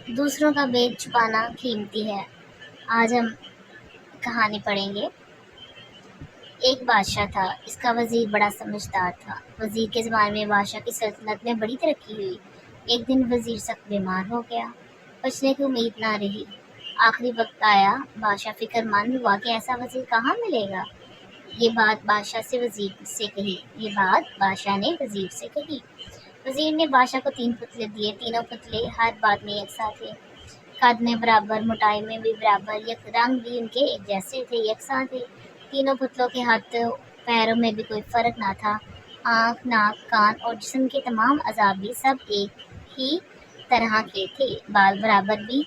دوسروں کا بیگ چھپانا قیمتی ہے۔ آج ہم کہانی پڑھیں گے۔ ایک بادشاہ تھا، اس کا وزیر بڑا سمجھدار تھا۔ وزیر کے زمانے میں بادشاہ کی سلطنت میں بڑی ترقی ہوئی۔ ایک دن وزیر سخت بیمار ہو گیا، بچنے کی امید نہ رہی۔ آخری وقت آیا، بادشاہ فکر مند ہوا کہ ایسا وزیر کہاں ملے گا۔ یہ بات بادشاہ نے وزیر سے کہی۔ وزیر نے بادشاہ کو 3 پتلے دیے۔ تینوں پتلے ہر بات میں یکساں تھے، قد میں برابر، موٹائی میں بھی برابر، رنگ بھی ان کے ایک جیسے تھے، یکساں تھے۔ تینوں پتلوں کے ہاتھوں پیروں میں بھی کوئی فرق نہ تھا۔ آنکھ، ناک، کان اور جسم کے تمام اعضاء بھی سب ایک ہی طرح کے تھے۔ بال برابر بھی،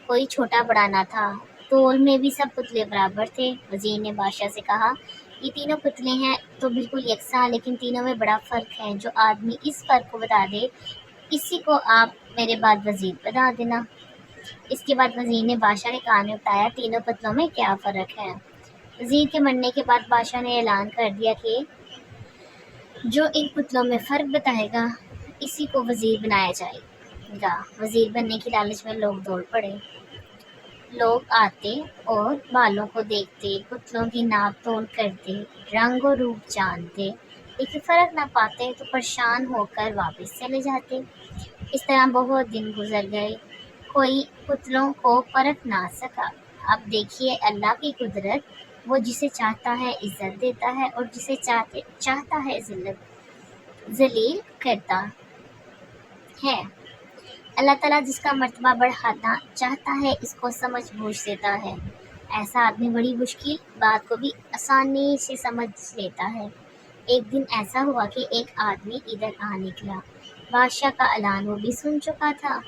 کوئی چھوٹا بڑا نہ تھا۔ تول میں بھی سب پتلے برابر تھے۔ وزیر نے بادشاہ سے کہا، یہ تینوں پتلے ہیں تو بالکل یکساں، لیکن تینوں میں بڑا فرق ہے۔ جو آدمی اس فرق کو بتا دے، اسی کو آپ میرے بعد وزیر بنا دینا۔ اس کے بعد وزیر نے بادشاہ کے کان میں بتایا تینوں پتلوں میں کیا فرق ہے۔ وزیر کے مرنے کے بعد بادشاہ نے اعلان کر دیا کہ جو ان پتلوں میں فرق بتائے گا، اسی کو وزیر بنایا جائے گا۔ وزیر بننے کی لالچ میں لوگ دوڑ پڑے۔ لوگ آتے اور بالوں کو دیکھتے، پتلوں کی ناپ تول کرتے، رنگ و روپ جانتے، لیکن فرق نہ پاتے تو پریشان ہو کر واپس چلے جاتے۔ اس طرح بہت دن گزر گئے، کوئی پتلوں کو پرکھ نہ سکا۔ اب دیکھیے اللہ کی قدرت، وہ جسے چاہتا ہے عزت دیتا ہے اور جسے چاہتا ہے ذلیل کرتا ہے۔ اللہ تعالیٰ جس کا مرتبہ بڑھانا چاہتا ہے، اس کو سمجھ بوجھ دیتا ہے۔ ایسا آدمی بڑی مشکل بات کو بھی آسانی سے سمجھ لیتا ہے۔ ایک دن ایسا ہوا کہ ایک آدمی ادھر آ نکلا۔ بادشاہ کا اعلان وہ بھی سن چکا تھا۔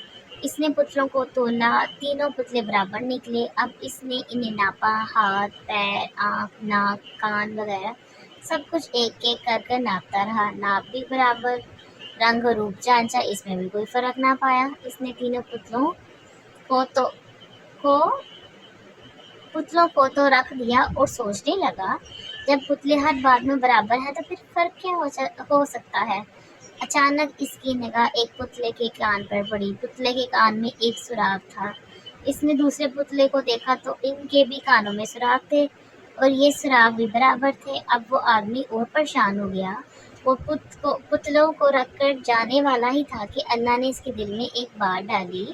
اس نے پتلوں کو تولا، تینوں پتلے برابر نکلے۔ اب اس نے انہیں ناپا، ہاتھ، پیر، آنکھ، ناک، کان وغیرہ سب کچھ ایک ایک کر ناپتا رہا۔ ناپ بھی برابر، رنگ و روپ جانچا، اس میں بھی کوئی فرق نہ پایا۔ اس نے تینوں پتلوں کو تو رکھ دیا اور سوچنے لگا، جب پتلے ہر بات میں برابر ہیں تو پھر فرق کیا ہو سکتا ہے۔ اچانک اس کی نگاہ ایک پتلے کے کان پر پڑی۔ پتلے کے کان میں ایک سوراخ تھا۔ اس نے دوسرے پتلے کو دیکھا تو ان کے بھی کانوں میں سوراخ تھے اور یہ سوراخ بھی برابر تھے۔ اب وہ آدمی اور پریشان ہو گیا۔ وہ پتلوں کو رکھ کر جانے والا ہی تھا کہ اللہ نے اس کے دل میں ایک بات ڈالی۔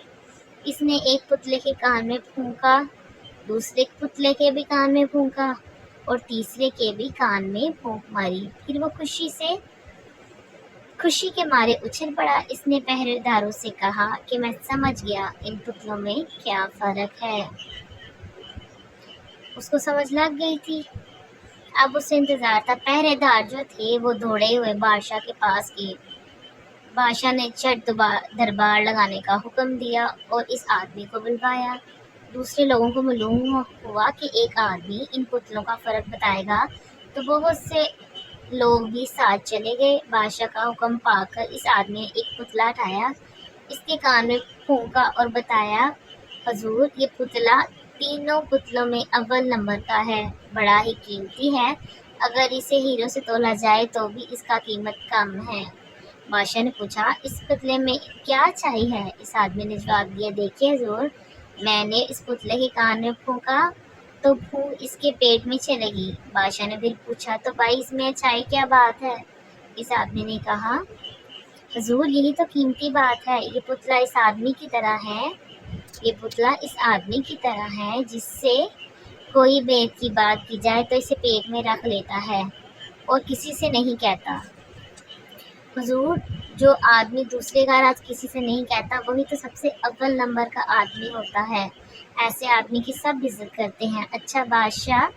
اس نے ایک پتلے کے کان میں پھونکا، دوسرے پتلے کے بھی کان میں پھونکا اور تیسرے کے بھی کان میں پھونک ماری۔ پھر وہ خوشی کے مارے اچھل پڑا۔ اس نے پہرے داروں سے کہا کہ میں سمجھ گیا ان پتلوں میں کیا فرق ہے۔ اس کو سمجھ لگ گئی تھی۔ اب اسے انتظار تھا۔ پہرے دار جو تھے وہ دوڑے ہوئے بادشاہ کے پاس گئے۔ بادشاہ نے جھٹ دربار لگانے کا حکم دیا اور اس آدمی کو بلوایا۔ دوسرے لوگوں کو معلوم ہوا کہ ایک آدمی ان پتلوں کا فرق بتائے گا تو بہت سے لوگ بھی ساتھ چلے گئے۔ بادشاہ کا حکم پا کر اس آدمی نے ایک پتلا اٹھایا، اس کے کان میں پھونکا اور بتایا، حضور یہ پتلا تینوں پتلوں میں اول نمبر کا ہے، بڑا ہی قیمتی ہے، اگر اسے ہیروں سے تولا جائے تو بھی اس کا قیمت کم ہے۔ بادشاہ نے پوچھا، اس پتلے میں کیا اچھائی ہے؟ اس آدمی نے جواب دیا، دیکھیے حضور، میں نے اس پتلے کے کان میں پھونکا تو پھونک اس کے پیٹ میں چلے گی۔ بادشاہ نے پھر پوچھا، تو بھائی اس میں اچھائی کیا بات ہے؟ اس آدمی نے کہا، حضور یہی تو قیمتی بات ہے، یہ پتلا اس آدمی کی طرح ہے جس سے کوئی بید کی بات کی جائے تو اسے پیٹ میں رکھ لیتا ہے اور کسی سے نہیں کہتا۔ حضور جو آدمی دوسرے کا راز کسی سے نہیں کہتا وہی تو سب سے اول نمبر کا آدمی ہوتا ہے، ایسے آدمی کی سب عزت کرتے ہیں۔ اچھا بادشاہ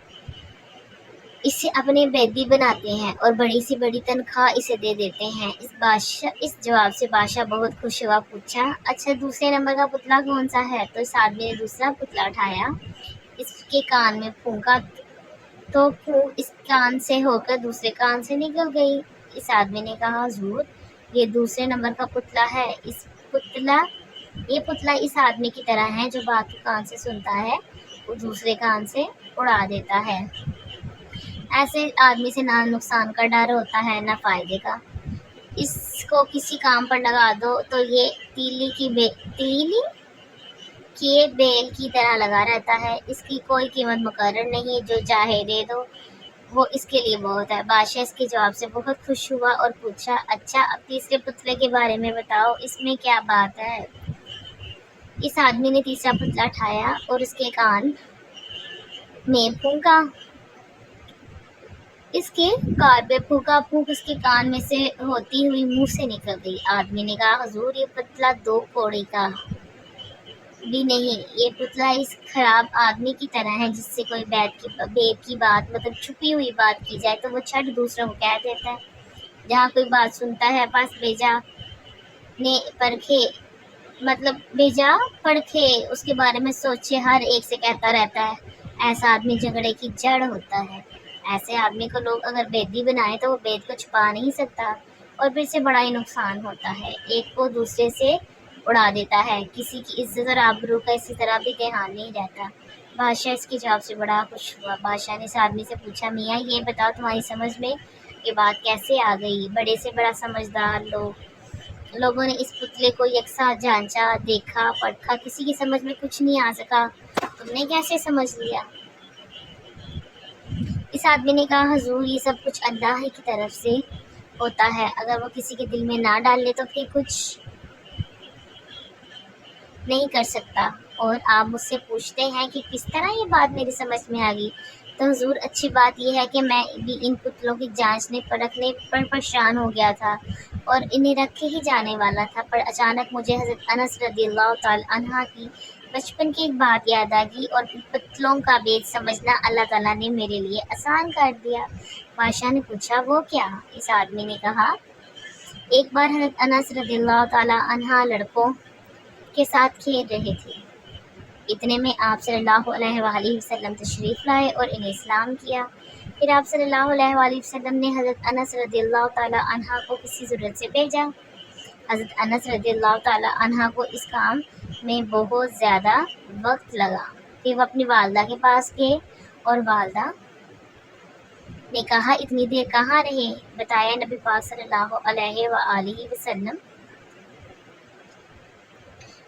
اسے اپنے بیدی بناتے ہیں اور بڑی سی بڑی تنخواہ اسے دے دیتے ہیں۔ اس جواب سے بادشاہ بہت خوش ہوا۔ پوچھا، اچھا دوسرے نمبر کا پتلا کون سا ہے؟ تو اس آدمی نے دوسرا پتلا اٹھایا، اس کے کان میں پھونکا تو پھونک اس کان سے ہو کر دوسرے کان سے نکل گئی۔ اس آدمی نے کہا، حضور یہ دوسرے نمبر کا پتلا ہے، یہ پتلا اس آدمی کی طرح ہے جو بات کو کان سے سنتا ہے وہ دوسرے کان سے اڑا دیتا ہے۔ ایسے آدمی سے نہ نقصان کا ڈر ہوتا ہے نہ فائدے کا۔ اس کو کسی کام پر لگا دو تو یہ تیلی یہ بیل کی طرح لگا رہتا ہے، اس کی کوئی قیمت مقرر نہیں، جو چاہے دے دو، وہ اس کے لیے بہت ہے۔ بادشاہ اس کے جواب سے بہت خوش ہوا اور پوچھا، اچھا اب تیسرے پتلے کے بارے میں بتاؤ، اس میں کیا بات ہے؟ اس آدمی نے تیسرا پتلا اٹھایا اور اس کے کان میں پھونکا، اس کے کار پہ پھونکا، پھونک اس کے کان میں سے ہوتی ہوئی منہ سے نکل گئی۔ آدمی نے کہا، حضور یہ پتلا 2 کوڑی کا بھی نہیں، یہ پتلا اس خراب آدمی کی طرح ہے جس سے کوئی بیت کی بات مطلب چھپی ہوئی بات کی جائے تو وہ چھٹ دوسروں کو کہہ دیتا ہے۔ جہاں کوئی بات سنتا ہے بس بیجا نے پرکھے مطلب بیجا پرکھے اس کے بارے میں سوچے ہر ایک سے کہتا رہتا ہے، ایسا آدمی جھگڑے کی جڑ ہوتا ہے۔ ایسے آدمی کو لوگ اگر بیدی بنائے تو وہ بیت کو چھپا نہیں سکتا اور پھر سے بڑا ہی نقصان ہوتا ہے، ایک کو دوسرے سے اڑا دیتا ہے، کسی کی عزت اور آبرو کا اسی طرح بھی دھیان نہیں رہتا۔ بادشاہ اس کے جواب سے بڑا خوش ہوا۔ بادشاہ نے اس آدمی سے پوچھا، میاں یہ بتاؤ تمہاری سمجھ میں یہ بات کیسے آ گئی؟ بڑے سے بڑا سمجھدار لوگوں نے اس پتلے کو یکساں جانچا، دیکھا، پرکھا، کسی کی سمجھ میں کچھ نہیں آ سکا، تم نے کیسے سمجھ لیا؟ اس آدمی نے کہا، حضور یہ سب کچھ اللہ کی طرف سے ہوتا ہے، اگر وہ کسی کے دل میں نہ ڈال لے تو پھر کچھ نہیں کر سکتا۔ اور آپ مجھ سے پوچھتے ہیں کہ کس طرح یہ بات میری سمجھ میں آ گئی، تو حضور اچھی بات یہ ہے کہ میں بھی ان پتلوں کی جانچنے پرکھنے پر پریشان ہو گیا تھا اور انہیں رکھے ہی جانے والا تھا، پر اچانک مجھے حضرت انس رضی اللہ تعالی عنہ کی بچپن کی ایک بات یاد آ گئی اور ان پتلوں کا بید سمجھنا اللہ تعالیٰ نے میرے لیے آسان کر دیا۔ بادشاہ نے پوچھا، وہ کیا؟ اس آدمی نے کہا، ایک بار حضرت انس رضی اللہ تعالی عنہ لڑکوں کے ساتھ کھیل رہے تھے، اتنے میں آپ صلی اللہ علیہ وآلہ وسلم تشریف لائے اور انہیں اسلام کیا۔ پھر آپ صلی اللہ علیہ وآلہ وسلم نے حضرت انس رضی اللہ تعالی عنہ کو کسی ضرورت سے بھیجا۔ حضرت انس رضی اللہ تعالی عنہ کو اس کام میں بہت زیادہ وقت لگا، پھر وہ اپنی والدہ کے پاس گئے اور والدہ نے کہا، اتنی دیر کہاں رہے؟ بتایا، نبی پاک صلی اللہ علیہ وآلہ وسلم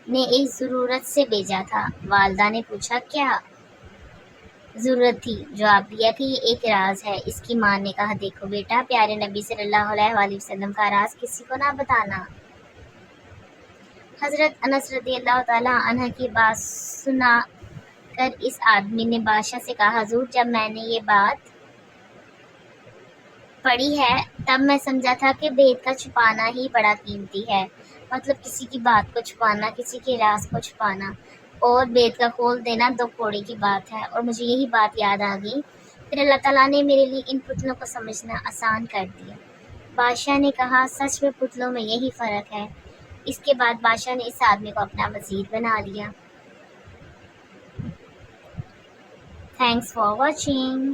نے ایک ضرورت سے بھیجا تھا۔ والدہ نے پوچھا، کیا ضرورت تھی؟ جواب دیا کہ یہ ایک راز ہے۔ اس کی ماں نے کہا، دیکھو بیٹا، پیارے نبی صلی اللہ علیہ وآلہ وسلم کا راز کسی کو نہ بتانا۔ حضرت انس رضی اللہ تعالیٰ عنہ کی بات سنا کر اس آدمی نے بادشاہ سے کہا، حضور جب میں نے یہ بات پڑھی ہے تب میں سمجھا تھا کہ بیت کا چھپانا ہی بڑا قیمتی ہے، مطلب کسی کی بات کو چھپانا، کسی کے راز کو چھپانا، اور بیت کا کھول دینا 2 کوڑی کی بات ہے، اور مجھے یہی بات یاد آ گئی، پھر اللہ تعالیٰ نے میرے لیے ان پتلوں کو سمجھنا آسان کر دیا۔ بادشاہ نے کہا، سچ میں پتلوں میں یہی فرق ہے۔ اس کے بعد بادشاہ نے اس آدمی کو اپنا وزیر بنا لیا۔ Thanks for watching.